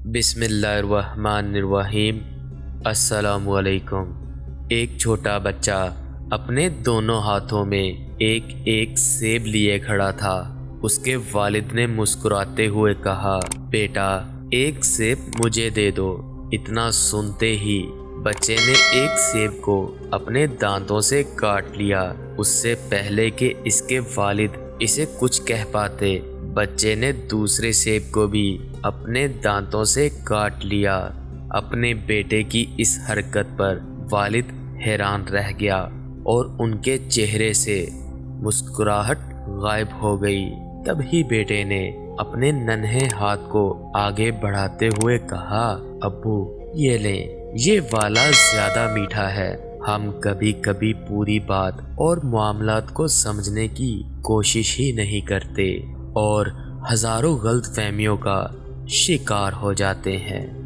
बिस्मिल्लाहिर्रहमानिर्रहीम। अस्सलामुअलैकुम। एक छोटा बच्चा अपने दोनों हाथों में एक एक सेब लिए खड़ा था। उसके वालिद ने मुस्कुराते हुए कहा, बेटा एक सेब मुझे दे दो। इतना सुनते ही बच्चे ने एक सेब को अपने दांतों से काट लिया। उससे पहले कि इसके वालिद इसे कुछ कह पाते, बच्चे ने दूसरे सेब को भी अपने दांतों से काट लिया। अपने बेटे की इस हरकत पर वालिद हैरान रह गया और उनके चेहरे से मुस्कुराहट गायब हो गई। तभी बेटे ने अपने नन्हे हाथ को आगे बढ़ाते हुए कहा, अब्बू ये लें, ये वाला ज्यादा मीठा है। हम कभी कभी पूरी बात और मामलात को समझने की कोशिश ही नहीं करते और हजारों गलतफहमियों का शिकार हो जाते हैं।